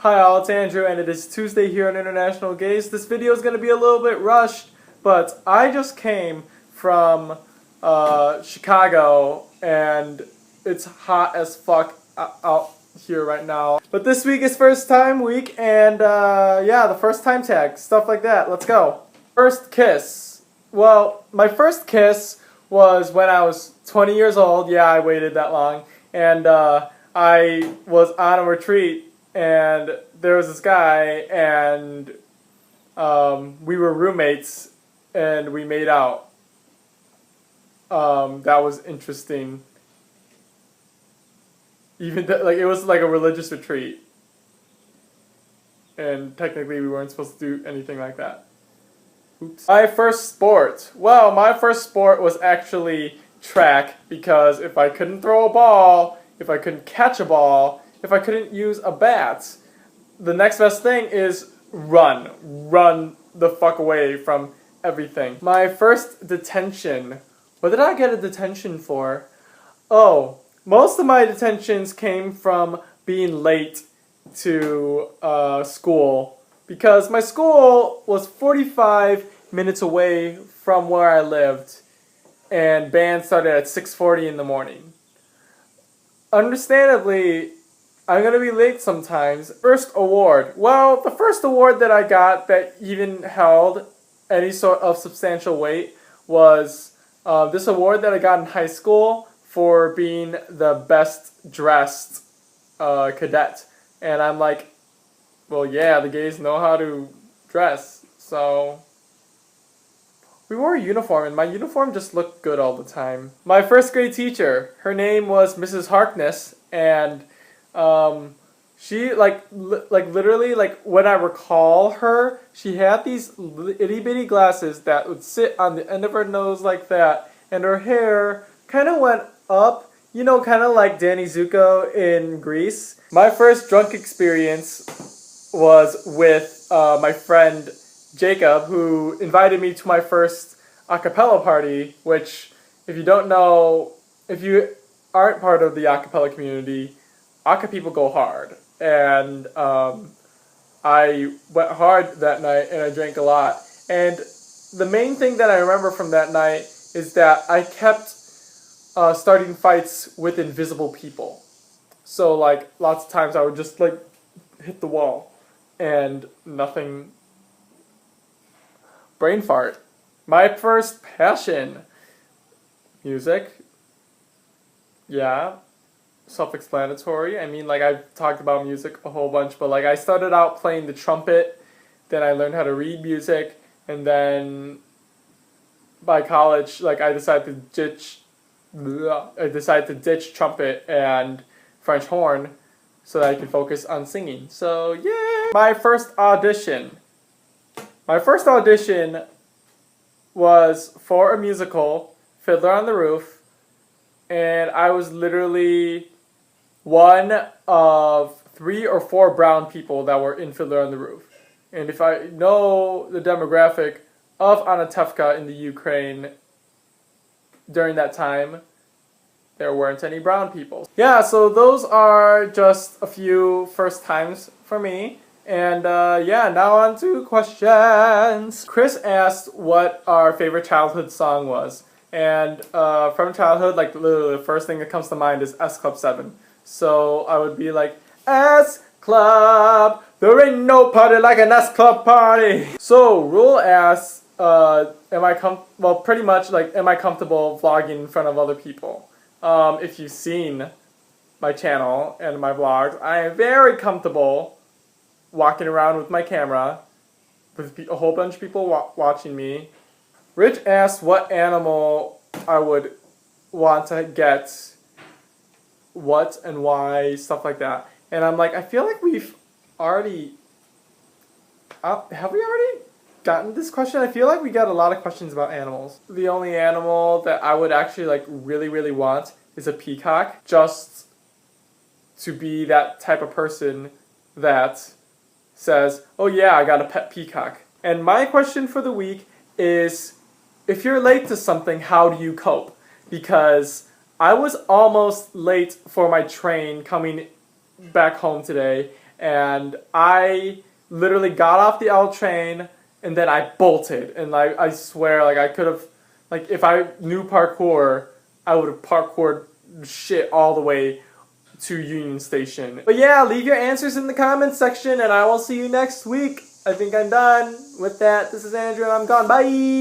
Hi all, it's Andrew and it is Tuesday here on International Gays. This video is going to be a little bit rushed, but I just came from Chicago and it's hot as fuck out here right now. But this week is first time week and yeah, the first time tag, stuff like that. Let's go. First kiss. Well, my first kiss was when I was 20 years old. Yeah, I waited that long. And I was on a retreat and there was this guy and we were roommates and we made out. That was interesting. Even like it was like a religious retreat. And technically we weren't supposed to do anything like that. Oops. My first sport. Well, my first sport was actually track because if I couldn't throw a ball, if I couldn't catch a ball, if I couldn't use a bat, the next best thing is run. Run the fuck away from everything. My first detention. What did I get a detention for? Oh, most of my detentions came from being late to school because my school was 45 minutes away from where I lived and band started at 6:40 in the morning. Understandably, I'm going to be late sometimes. First award. Well, the first award that I got that even held any sort of substantial weight was this award that I got in high school for being the best dressed cadet. And I'm like, well, yeah, the gays know how to dress, so we wore a uniform, and my uniform just looked good all the time. My first grade teacher, her name was Mrs. Harkness, and she literally when I recall her, she had these itty bitty glasses that would sit on the end of her nose like that, and her hair kind of went up, you know, kind of like Danny Zuko in Grease. My first drunk experience was with my friend Jacob, who invited me to my first a cappella party, which, if you don't know, if you aren't part of the a cappella community, a people go hard. And I went hard that night and I drank a lot. And the main thing that I remember from that night is that I kept starting fights with invisible people. So like lots of times I would just like hit the wall and nothing. Brain fart. My first passion. Music. Yeah. Self-explanatory. I mean, like, I've talked about music a whole bunch, but like I started out playing the trumpet, then I learned how to read music, and then by college, like I decided to ditch trumpet and French horn so that I could focus on singing. So, yeah. My first audition. My first audition was for a musical, Fiddler on the Roof, and I was literally one of 3 or 4 brown people that were in Fiddler on the Roof. And if I know the demographic of Anatevka in the Ukraine during that time, there weren't any brown people. Yeah, so those are just a few first times for me. And yeah, now on to questions. Chris asked what our favorite childhood song was. And from childhood, like literally the first thing that comes to mind is S Club 7. So I would be like, S Club, there ain't no party like an S Club party. So Rule asks, pretty much like, am I comfortable vlogging in front of other people? If you've seen my channel and my vlogs, I am very comfortable walking around with my camera with a whole bunch of people watching me. Rich asked what animal I would want to get, what and why, stuff like that. And I'm like, I feel like we've already, have we already gotten this question? I feel like we got a lot of questions about animals. The only animal that I would actually like really want is a peacock, just to be that type of person that says, oh yeah, I got a pet peacock. And my question for the week is, if you're late to something, how do you cope? Because I was almost late for my train coming back home today, and I literally got off the L train and then I bolted, and like I swear, like I could have, like if I knew parkour, I would have parkoured shit all the way to Union Station. But yeah, leave your answers in the comments section, and I will see you next week. I think I'm done with that. This is Andrew, and I'm gone. Bye!